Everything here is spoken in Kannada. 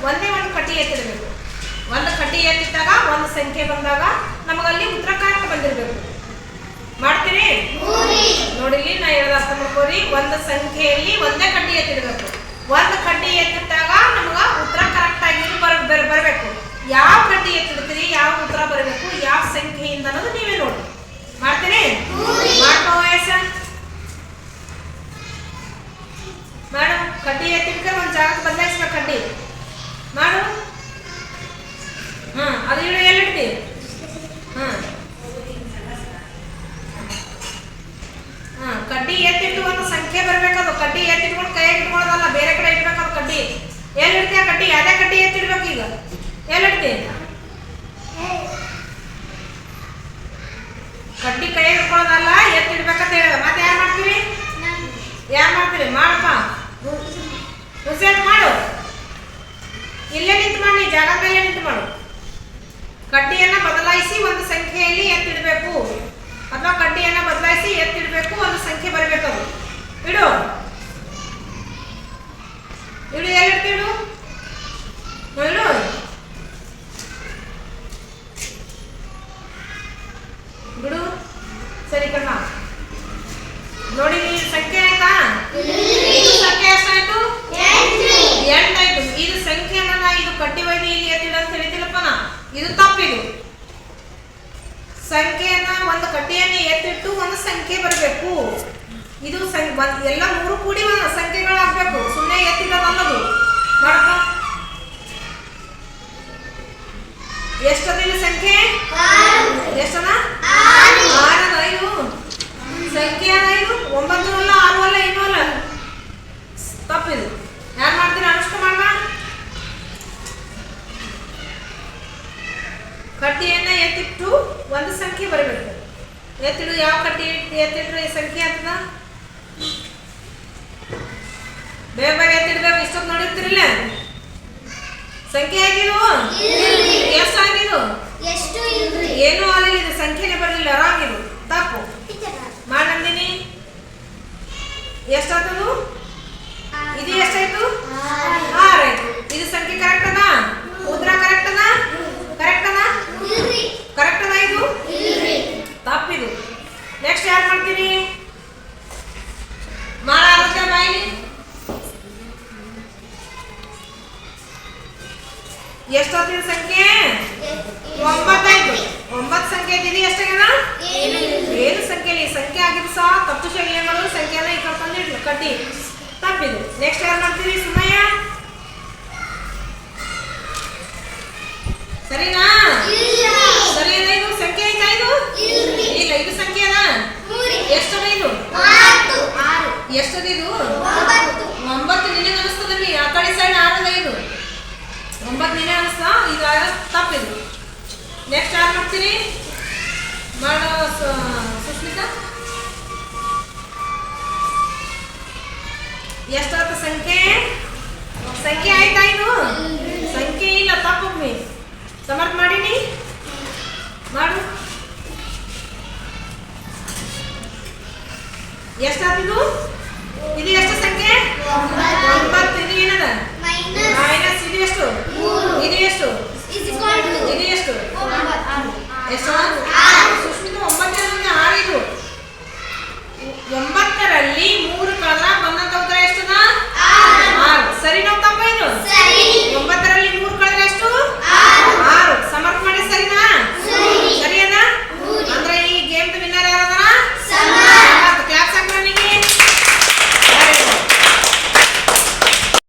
ಒಂದೇ ಒಂದು ಕಡ್ಡಿ ಎತ್ತಿಡಬೇಕು. ಒಂದು ಕಡ್ಡಿ ಎತ್ತಿಟ್ಟಾಗ ಒಂದು ಸಂಖ್ಯೆ ಬಂದಾಗ ನಮಗಲ್ಲಿ ಉತ್ತರಕಾರಕ ಬಂದಿರಬೇಕು. ಮಾಡ್ತೀರಿ ನೋಡಿ, ನಾ ಹೇಳೋದು ಅರ್ಥ ಮಾಡ್ಕೋರಿ. ಒಂದು ಸಂಖ್ಯೆಯಲ್ಲಿ ಒಂದೇ ಕಡ್ಡಿ ಎತ್ತಿಡಬೇಕು. ಒಂದು ಕಡ್ಡಿ ಎತ್ತಿಟ್ಟಾಗ ನಮ್ಗೆ ಉತ್ತರ ಕರೆಕ್ಟ್ ಆಗಿ ಬರಬೇಕು. ಯಾವ ಕಡ್ಡಿ ಎತ್ತಿಡ್ತೀರಿ, ಯಾವ ಉತ್ತರ ಬರಬೇಕು, ಯಾವ ಸಂಖ್ಯೆಯಿಂದ ಅನ್ನೋದು ನೀವೇ ನೋಡಿ. ಮಾಡ್ತೀರಿ? ಮಾಡ್ಕೋ ವಯಸ್ಸ ಮಾಡು. ಕಡ್ಡಿ ಎತ್ತಿಡ್ಕ ಒಂದು ಜಾಗಕ್ಕೆ ಬದಲಾಯಿಸ್ಬೇಕು. ಕಡ್ಡಿ ಮಾಡು. ಅದು ಇಡು. ಎಲ್ಲಿಡ್ತಿ? ಕಡ್ಡಿ ಎತ್ತಿಟ್ಟು ಒಂದು ಸಂಖ್ಯೆ ಬರಬೇಕದು. ಕಡ್ಡಿ ಎತ್ತಿಟ್ಕೊಂಡು ಕೈ ಇಟ್ಕೊಳ್ಳೋದಲ್ಲ, ಬೇರೆ ಕಡೆ ಇಡ್ಬೇಕದು ಕಡ್ಡಿ. ಎಲ್ಲಿಡ್ತೀಯ ಕಡ್ಡಿ? ಅದೇ ಕಡ್ಡಿ ಎತ್ತಿಡ್ಬೇಕು. ಈಗ ಎಲ್ಲಿಡ್ತಿ? ಕಡ್ಡಿ ಕೈ ಇಟ್ಕೊಳ್ಳೋದಲ್ಲ, ಎತ್ತಿಡ್ಬೇಕಂತ ಹೇಳಿದ. ಮತ್ತೆ ಯಾರು ಮಾಡ್ತೀರಿ? ಯಾರು ಮಾಡ್ತೀರಿ? ಮಾಡಪ್ಪ. ಹುಷಾರು ಮಾಡು. ಇಲ್ಲೇ ನಿಂತು ಮಾಡಿ, ಜಾಗ ಮೇಲೆ ನಿಂತು ಮಾಡು. ಕಡ್ಡಿಯನ್ನು ಬದಲಾಯಿಸಿ ಒಂದು ಸಂಖ್ಯೆಯಲ್ಲಿ ಎತ್ತಿಡಬೇಕು, ಅಥವಾ ಕಡ್ಡಿಯನ್ನು ಬದಲಾಯಿಸಿ ಎತ್ತಿಡಬೇಕು. ಒಂದು ಸಂಖ್ಯೆ ಬರಬೇಕದು. ಇಡು ಇಡು. ಎಲ್ಲಿಡ್ತಿಡು? ಇಡು. ಬಿಡು. ಸರಿ ಕಣ್ಣ. ನೋಡಿ, ಸಂಖ್ಯೆ ಆಯ್ತಾ? ಸಂಖ್ಯೆ ಎಷ್ಟಾಯ್ತು? 8 ಆಯ್ತು. ಇದು ಸಂಖ್ಯೆನ ಇದು ಕಡ್ಡಿ ಒಯ್ದು ಇಲ್ಲಿ ಎತ್ತಿಡ ಅಂತ ಹೇಳಿದಿಲ್ಲಪ್ಪ ನಾ. ಇದು ತಪ್ಪಿದು. ಸಂಖ್ಯೆಯನ್ನ ಒಂದು ಕಡ್ಡಿಯನ್ನು ಎತ್ತಿಟ್ಟು ಒಂದು ಸಂಖ್ಯೆ ಬರಬೇಕು. ಇದು ಎಲ್ಲ ಮೂರು ಕೂಡಿ ಒಂದು ಸಂಖ್ಯೆಗಳಾಗಬೇಕು. ಸುಮ್ಮನೆ ಎತ್ತಿಡೋದಲ್ಲದು. ಮಾಡಪ್ಪ. ಎಷ್ಟದ ಇಲ್ಲಿ ಸಂಖ್ಯೆ? ಎಷ್ಟದ? 6 ಇದು ಸಂಖ್ಯೆ. 5 9 ಅಲ್ಲ, 6 ಅಲ್ಲ, 5 ಅಲ್ಲ. ತಪ್ಪಿದು. ಯಾರು ಮಾಡ್ತೀರಿ? ಅನುಷ್ಠ ಮಾಡ. ಕಡ್ಡಿಯನ್ನ ಎತ್ತಿಟ್ಟು ಒಂದು ಸಂಖ್ಯೆ ಬರಬೇಕು. ಎತ್ತಿಡು. ಯಾವ ಕಡ್ಡಿ ಎತ್ತಿಟ್ರೆ ಈ ಸಂಖ್ಯೆ ಆಗ್ತದ? ಬೇಗ ಬೇಗ ಎತ್ತಿಡ್ಬೇಕು. ಇಷ್ಟೊತ್ತು ನೋಡಿರ್ತಿರಿಲ್ಲ? ಸಂಖ್ಯೆ ಆಗಿದು? ಎಷ್ಟು ಆಗಿದು? ಏನೂ ಆಗಲಿಲ್ಲ. ಇದು ಸಂಖ್ಯೆನೇ ಬರಲಿಲ್ಲ. ರಾಂಗಿದು. ತಪ್ಪು. ಮಾಡಂದಿನಿ. ಎಷ್ಟಾಗ್ತದು? ಇದು ಎಷ್ಟಾಯ್ತು? 6 ಆಯ್ತು. ಇದು ಸಂಖ್ಯೆ ಕರೆಕ್ಟ್ ಅದ? ಉತ್ತರ ಕರೆಕ್ಟ್ ಅದ? ಕರೆಕ್ಟ್ ಅದ? ಕರೆಕ್ಟ್ ಅದ ಇದು? ತಪ್ಪಿದು. ನೆಕ್ಸ್ಟ್ ಯಾರು ಮಾಡ್ತೀರಿ? ಮಾಡಾಗುತ್ತೆ ಬಾಯಿಲಿ. ಎಷ್ಟಾಗ್ತಿದೆ ಸಂಖ್ಯೆ? 9 ಆಯ್ತು. 9 ಸಂಖ್ಯೆ ಇದ್ದಿದ್ದು ಎಷ್ಟಾಗ್ಯದ? ಏನು ಸಂಖ್ಯೆ? ಈ ಸಂಖ್ಯೆ ಆಗಿದ್ದು ಸಹ ತಪ್ಪು ಶೈಲಿ ಏನು ಮಾಡೋದು? ಸಂಖ್ಯೆನ ಈ ಕಡೆ ಇಡ್ಲಿ ಕಡ್ಡಿ. ತಪ್ಪಿದು. ನೆಕ್ಸ್ಟ್ ಯಾರು ಮಾಡ್ತೀರಿ? ಸುಮಯ್ಯ. ಸರಿನಾ? ಸರಿ ಅದ? ಇದು ಸಂಖ್ಯೆ ಆಯ್ತಾ? ಇದು ಇಲ್ಲ. ಇದು ಸಂಖ್ಯೆ ಅದ? ಎಷ್ಟದ ಇದು? 6. ಎಷ್ಟದ ಇದು? 9. ನಿನಗೆ ಅನಿಸ್ತದಲ್ಲಿ ಆ ಕಡೆ ಸೈಡ್ 6 ಅದ. ಇದು 9 ನಿನಗೆ ಅನಿಸ್ತಾ? ಇದು ತಪ್ಪಿದು. ನೆಕ್ಸ್ಟ್ ಯಾರು ಮಾಡ್ತೀರಿ? ಮಾಡೋ ಸುಸ್ಮಿತಾ. ಎಷ್ಟಾದ ಸಂಖ್ಯೆ? ಸಂಖ್ಯೆ ಆಯ್ತಾ? ಇದು